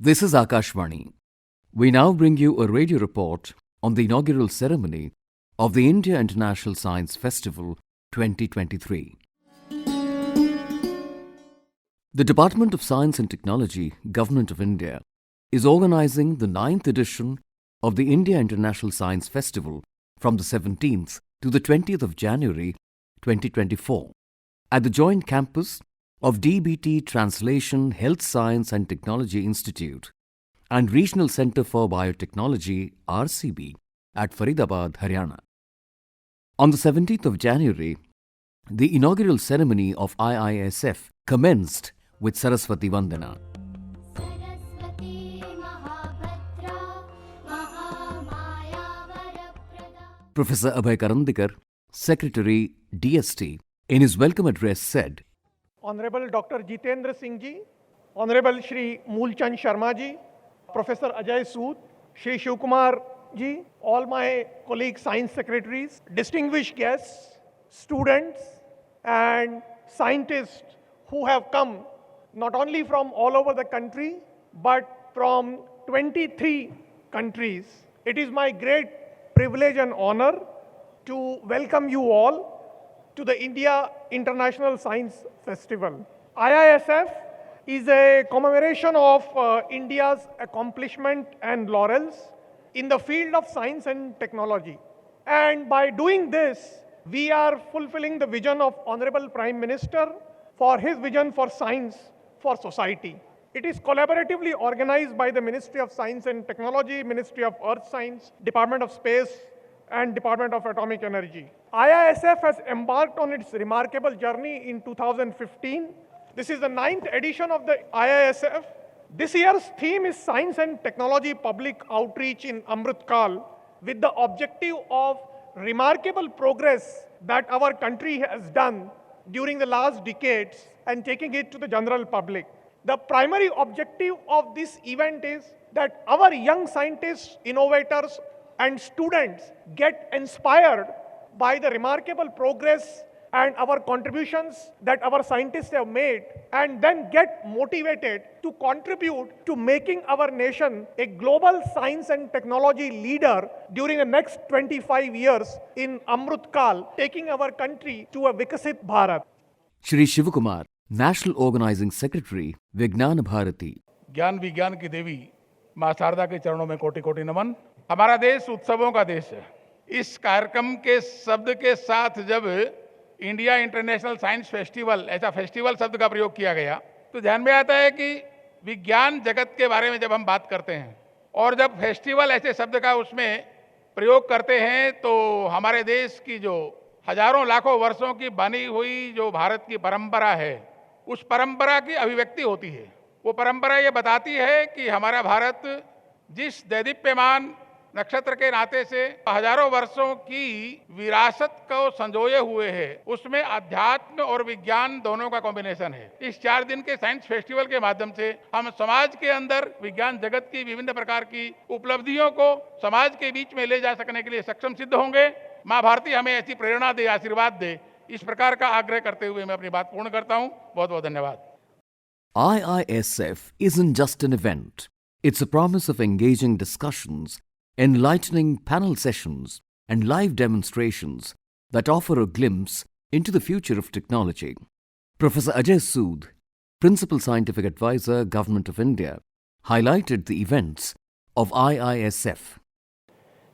This is Akashvani. We now bring you a radio report on the inaugural ceremony of the India International Science Festival 2023. The Department of Science and Technology, Government of India, is organizing the 9th edition of the India International Science Festival from the 17th to the 20th of January 2024 at the joint campus of DBT Translation Health Science and Technology Institute and Regional Centre for Biotechnology RCB at Faridabad, Haryana. On the 17th of January, the inaugural ceremony of IISF commenced with Saraswati Vandana. Professor Abhay Karandikar, Secretary DST, in his welcome address said, Honorable Dr. Jitendra Singh ji, Honorable Shri Moolchand Sharma ji, Professor Ajay Sood, Shri Shivkumar ji, all my colleague science secretaries, distinguished guests, students and scientists who have come not only from all over the country but from 23 countries. It is my great privilege and honor to welcome you all to the India International Science Festival. IISF is a commemoration of India's accomplishment and laurels in the field of science and technology. And by doing this, we are fulfilling the vision of Honorable Prime Minister for his vision for science for society. It is collaboratively organized by the Ministry of Science and Technology, Ministry of Earth Science, Department of Space, and Department of Atomic Energy. IISF has embarked on its remarkable journey in 2015. This is the 9th edition of the IISF. This year's theme is Science and Technology Public Outreach in Amrit Kal, with the objective of remarkable progress that our country has done during the last decades and taking it to the general public. The primary objective of this event is that our young scientists, innovators, and students get inspired by the remarkable progress and our contributions that our scientists have made, and then get motivated to contribute to making our nation a global science and technology leader during the next 25 years in Amrit Kal, taking our country to a Vikasit Bharat. Shri Shivkumar, National Organizing Secretary, Vignan Bharati. ज्ञान विज्ञान की देवी मां शारदा के चरणों में कोटि कोटि नमन। हमारा देश उत्सवों का देश है। इस कार्यक्रम के शब्द के साथ जब इंडिया इंटरनेशनल साइंस फेस्टिवल, ऐसा फेस्टिवल शब्द का प्रयोग किया गया, तो ध्यान में आता है कि विज्ञान जगत के बारे में जब हम बात करते हैं और जब फेस्टिवल ऐसे शब्द का उसमें प्रयोग करते हैं, तो हमारे देश की जो हजारों लाखों वर्षों की बनी हुई जो भारत की परंपरा है, उस परंपरा की अभिव्यक्ति होती है। वो परंपरा ये बताती है कि हमारा भारत जिस दैदीप्यमान नक्षत्र के नाते से हजारों वर्षों की विरासत को संजोए हुए है, उसमें अध्यात्म और विज्ञान दोनों का कॉम्बिनेशन है। इस 4 दिन के साइंस फेस्टिवल के माध्यम से हम समाज के अंदर विज्ञान जगत की विभिन्न प्रकार की उपलब्धियों को समाज के बीच में ले जा सकने के लिए सक्षम सिद्ध होंगे। माँ भारती हमें ऐसी प्रेरणा दे, आशीर्वाद दे, इस प्रकार का आग्रह करते हुए मैं अपनी बात पूर्ण करता हूँ। बहुत बहुत धन्यवाद। IISF isn't just an event. It's a promise of engaging discussions, enlightening panel sessions, and live demonstrations that offer a glimpse into the future of technology. Professor Ajay Sood, Principal Scientific Advisor, Government of India, highlighted the events of IISF.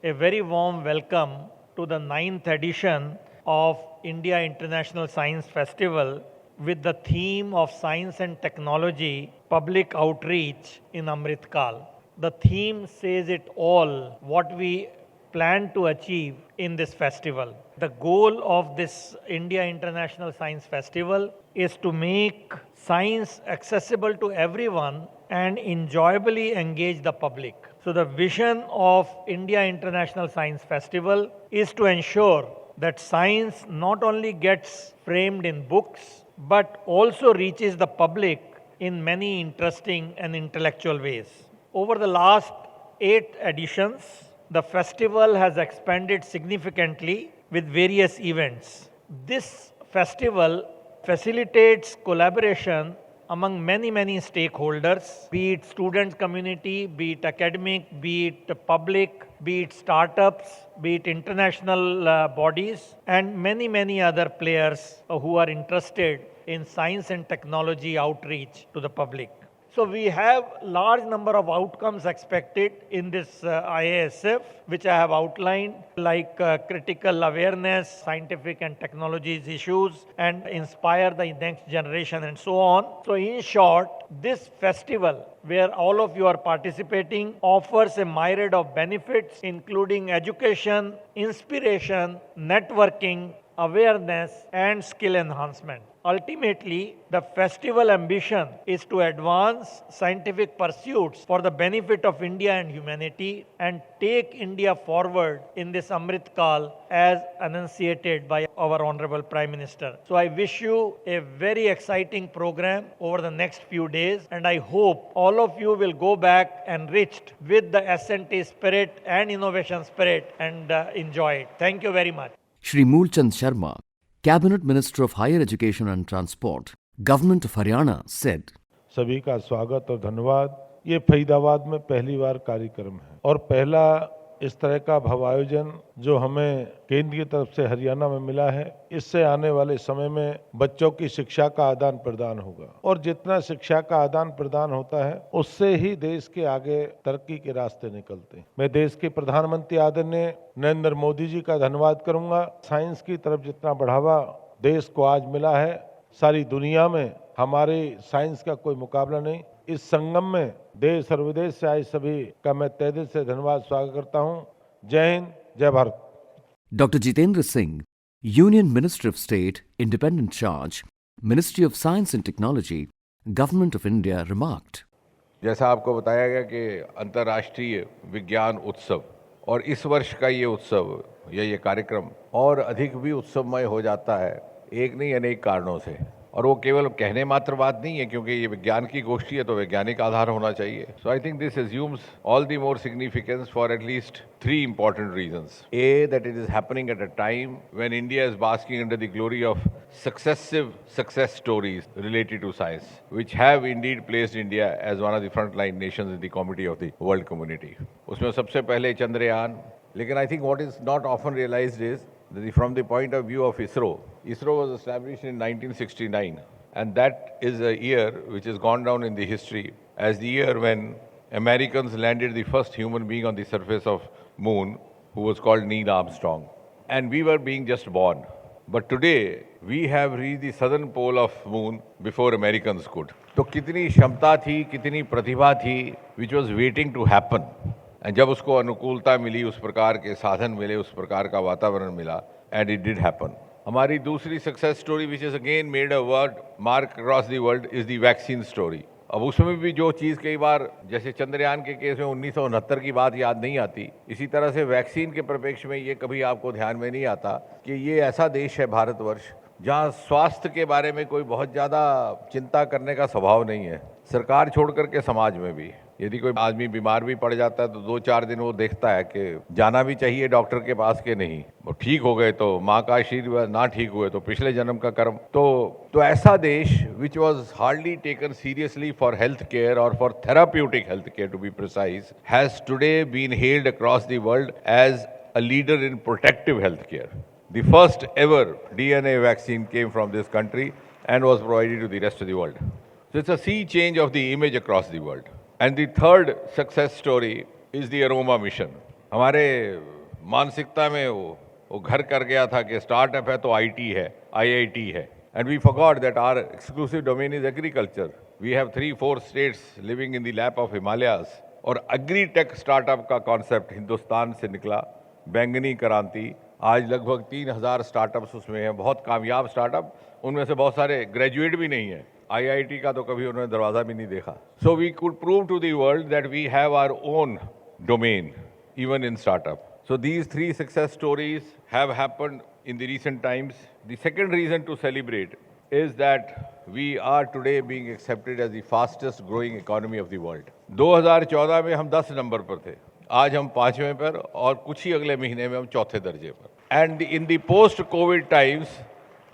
A very warm welcome to the 9th edition of India International Science Festival with the theme of Science and Technology Public Outreach in Amrit Kal. The theme says it all, what we plan to achieve in this festival. The goal of this India International Science Festival is to make science accessible to everyone and enjoyably engage the public. So the vision of India International Science Festival is to ensure that science not only gets framed in books, but also reaches the public in many interesting and intellectual ways. Over the last 8 editions, the festival has expanded significantly with various events. This festival facilitates collaboration among many stakeholders, be it students community, be it academic, be it public, be it startups, be it international bodies, and many other players who are interested in science and technology outreach to the public. So we have large number of outcomes expected in this IASF, which I have outlined, like critical awareness, scientific and technologies issues, and inspire the next generation and so on. So in short, this festival, where all of you are participating, offers a myriad of benefits, including education, inspiration, networking, awareness, and skill enhancement. Ultimately, the festival ambition is to advance scientific pursuits for the benefit of India and humanity and take India forward in this Amrit Kal as enunciated by our Honorable Prime Minister. So I wish you a very exciting program over the next few days, and I hope all of you will go back enriched with the S&T spirit and innovation spirit and enjoy it. Thank you very much. Shri Moolchand Sharma, Cabinet Minister of Higher Education and Transport, Government of Haryana, said, सभी का स्वागत और धन्यवाद। ये फरीदाबाद में पहली बार कार्यक्रम है और पहला इस तरह का भव्यायोजन जो हमें केंद्र की तरफ से हरियाणा में मिला है। इससे आने वाले समय में बच्चों की शिक्षा का आदान प्रदान होगा और जितना शिक्षा का आदान प्रदान होता है उससे ही देश के आगे तरक्की के रास्ते निकलते हैं। मैं देश के प्रधानमंत्री आदरणीय नरेंद्र मोदी जी का धन्यवाद करूंगा। साइंस की तरफ जितना बढ़ावा देश को आज मिला है, सारी दुनिया में हमारे साइंस का कोई मुकाबला नहीं। इस संगम में देश और विदेश से आए सभी का मैं तहे दिल से धन्यवाद स्वागत करता हूं। जय हिंद, जय Bharat. Dr. Jitendra Singh, Union Minister of State, Independent Charge, Ministry of Science and Technology, Government of India, remarked, जैसा आपको बताया गया कि अंतर्राष्ट्रीय विज्ञान उत्सव और इस वर्ष का ये उत्सव या ये कार्यक्रम और अधिक भी उत्सवमय हो जाता है, एक नहीं अनेक कारणों से। और वो केवल कहने मात्र बात नहीं है, क्योंकि ये विज्ञान की गोष्ठी है तो वैज्ञानिक आधार होना चाहिए। So I think this assumes all the more significance for at least three important reasons. A, that it is happening at a time when India is basking under the glory of successive success stories related to science, which have indeed placed India as one of the frontline nations in the committee of the world community. उसमें सबसे पहले चंद्रयान, लेकिन I think what is not often realized is that from the point of view of ISRO was established in 1969, and that is a year which has gone down in the history as the year when Americans landed the first human being on the surface of moon, who was called Neil Armstrong. And we were being just born. But today, we have reached the southern pole of moon before Americans could. तो कितनी क्षमता थी, कितनी प्रतिभा थी, which was waiting to happen. And जब उसको अनुकूलता मिली, उस प्रकार के साधन मिले, उस प्रकार का वातावरण मिला, and it did happen. हमारी दूसरी success story, which has again made a word mark across the world, is the vaccine story. अब उसमें भी जो चीज़ कई बार जैसे चंद्रयान के केस में 1969 की बात याद नहीं आती, इसी तरह से वैक्सीन के परिप्रेक्ष्य में ये कभी आपको ध्यान में नहीं आता कि ये ऐसा देश है भारतवर्ष जहाँ स्वास्थ्य के बारे में कोई बहुत ज़्यादा चिंता करने का स्वभाव नहीं है, सरकार छोड़ करके समाज में भी। यदि कोई आदमी बीमार भी पड़ जाता है तो 2-4 दिन वो देखता है कि जाना भी चाहिए डॉक्टर के पास के नहीं, वो ठीक हो गए तो माँ का आशीर्वाद, ना ठीक हुए तो पिछले जन्म का कर्म। तो ऐसा देश which was hardly taken seriously for health care और for therapeutic health care to be precise has today been held across the world as a leader in protective health care. The first ever DNA vaccine came from this country and was provided to the rest of the world. So it's a sea change of the image across the world. And the third success story is the Aroma mission. हमारे मानसिकता में वो घर कर गया था कि startup है तो IT है, IIT है. And we forgot that our exclusive domain is agriculture. We have 3-4 states living in the lap of Himalayas. और agri-tech startup का concept हिंदुस्तान से निकला, बैंगनी क्रांति। आज लगभग 3000 स्टार्टअप्स उसमें हैं, बहुत कामयाब स्टार्टअप। उनमें से बहुत सारे ग्रेजुएट भी नहीं है, IIT का तो कभी उन्होंने दरवाज़ा भी नहीं देखा। So we could prove to the world that we have our own domain even in startup. So these 3 success stories have happened in the recent times. The second reason to celebrate is that we are today being accepted as the fastest growing economy of the world. 2014 में हम 10 number पर थे, आज हम 5वें पर और कुछ ही अगले महीने में हम 4थे दर्जे पर। And in the post-COVID times,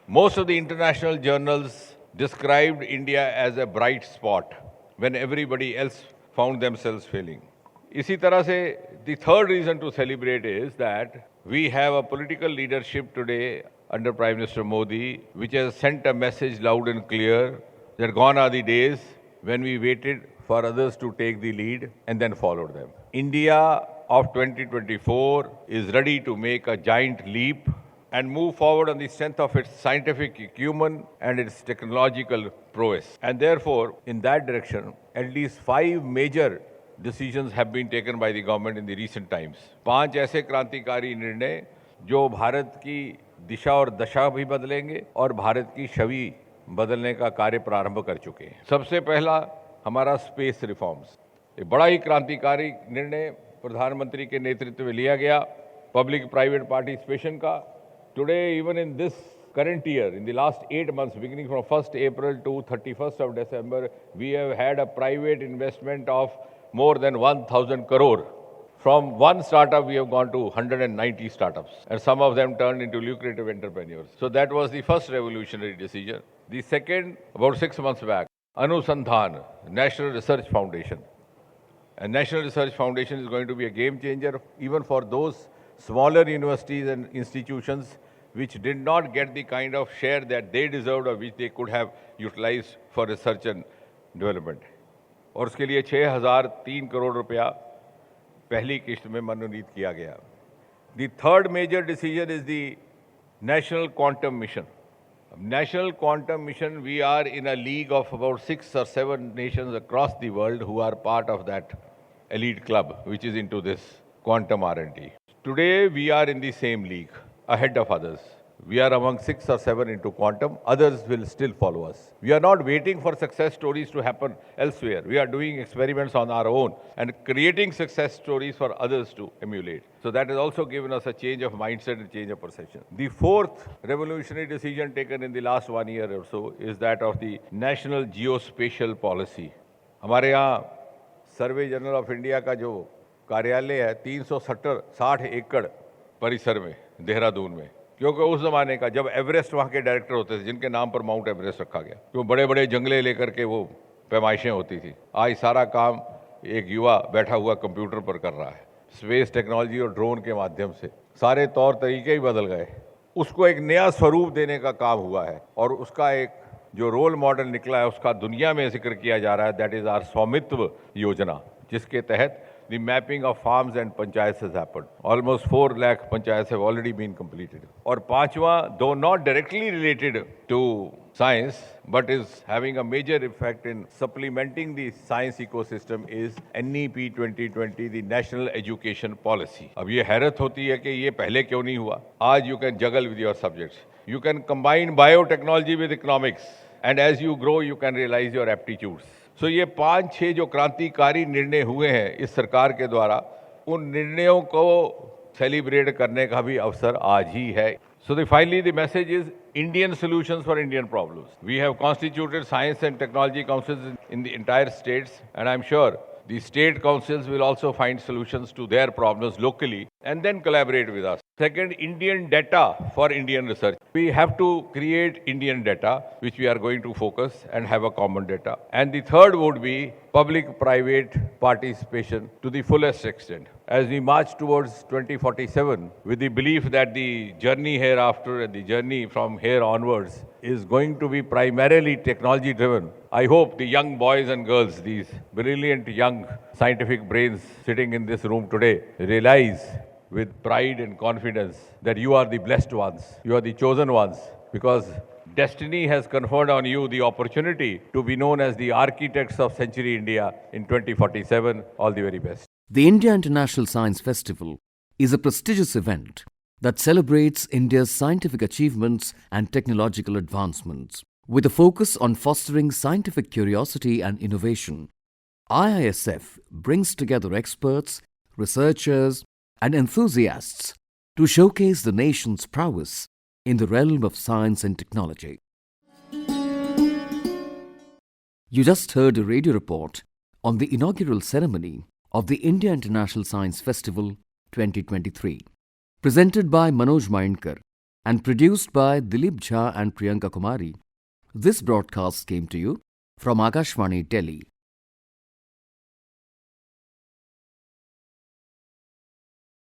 most of the international journals described India as a bright spot when everybody else found themselves failing. इसी तरह से the third reason to celebrate is that we have a political leadership today under Prime Minister Modi which has sent a message loud and clear that gone are the days when we waited for others to take the lead and then followed them. India of 2024 is ready to make a giant leap and move forward on the strength of its scientific acumen and its technological prowess. And therefore, in that direction, at least 5 major decisions have been taken by the government in the recent times. 5 ऐसे क्रांतिकारी निर्णय जो भारत की दिशा और दशा भी बदलेंगे और भारत की छवि बदलने का कार्य प्रारंभ कर चुके हैं। सबसे पहला हमारा स्पेस रिफॉर्म्स, एक बड़ा ही क्रांतिकारी निर्णय प्रधानमंत्री के नेतृत्व में लिया गया पब्लिक प्राइवेट पार्टिसिपेशन का। Today, even in this current year, in the last 8 months, beginning from 1st April to 31st of December, we have had a private investment of more than 1,000 crore. From one startup, we have gone to 190 startups, and some of them turned into lucrative entrepreneurs. So that was the first revolutionary decision. The second, about 6 months back, Anusandhan, National Research Foundation. And National Research Foundation is going to be a game changer even for those smaller universities and institutions which did not get the kind of share that they deserved or which they could have utilized for research and development. और उसके लिए 6,003 करोड़ रुपया पहली किश्त में मनोनीत किया गया. The third major decision is the National Quantum Mission. National Quantum Mission, we are in a league of about 6 or 7 nations across the world who are part of that elite club which is into this quantum R&D. Today, we are in the same league, ahead of others. We are among 6 or 7 into quantum. Others will still follow us. We are not waiting for success stories to happen elsewhere. We are doing experiments on our own and creating success stories for others to emulate. So that has also given us a change of mindset and change of perception. The fourth revolutionary decision taken in the last 1 year or so is that of the National Geospatial Policy. हमारे यहाँ सर्वे general of India का जो कार्यालय है 360 एकड़ परिसर में देहरादून में, क्योंकि उस जमाने का जब एवरेस्ट वहाँ के डायरेक्टर होते थे जिनके नाम पर माउंट एवरेस्ट रखा गया, तो बड़े बड़े जंगले लेकर के वो पैमाइशें होती थी। आज सारा काम एक युवा बैठा हुआ कंप्यूटर पर कर रहा है। स्पेस टेक्नोलॉजी और ड्रोन के माध्यम से सारे तौर तरीके ही बदल गए, उसको एक नया स्वरूप देने का काम हुआ है और उसका एक जो रोल मॉडल निकला है उसका दुनिया में जिक्र किया जा रहा है। दैट इज आवर स्वामित्व योजना, जिसके तहत the mapping of farms and panchayats has happened. Almost 4 lakh panchayats have already been completed. और पांचवा, though not directly related to science, but is having a major effect in supplementing the science ecosystem is NEP 2020, the National Education Policy. अब ये हैरत होती है कि ये पहले क्यों नहीं हुआ? आज you can juggle with your subjects. You can combine biotechnology with economics, and as you grow, you can realize your aptitudes. So ये 5-6 जो क्रांतिकारी निर्णय हुए हैं इस सरकार के द्वारा, उन निर्णयों को सेलिब्रेट करने का भी अवसर आज ही है. So finally the message is Indian solutions for Indian problems. We have constituted science and technology councils in the entire states, and I'm sure the state councils will also find solutions to their problems locally and then collaborate with us. Second, Indian data for Indian research. We have to create Indian data, which we are going to focus and have a common data. And the third would be public-private participation to the fullest extent. As we march towards 2047, with the belief that the journey hereafter and the journey from here onwards is going to be primarily technology-driven, I hope the young boys and girls, these brilliant young scientific brains sitting in this room today, realize with pride and confidence that you are the blessed ones, you are the chosen ones, because destiny has conferred on you the opportunity to be known as the architects of Century India in 2047. All the very best. The India International Science Festival is a prestigious event that celebrates India's scientific achievements and technological advancements. With a focus on fostering scientific curiosity and innovation, IISF brings together experts, researchers, and enthusiasts to showcase the nation's prowess in the realm of science and technology. You just heard a radio report on the inaugural ceremony of the India International Science Festival 2023, presented by Manoj Mainkar and produced by Dilip Jha and Priyanka Kumari This broadcast came to you from Akashvani, Delhi.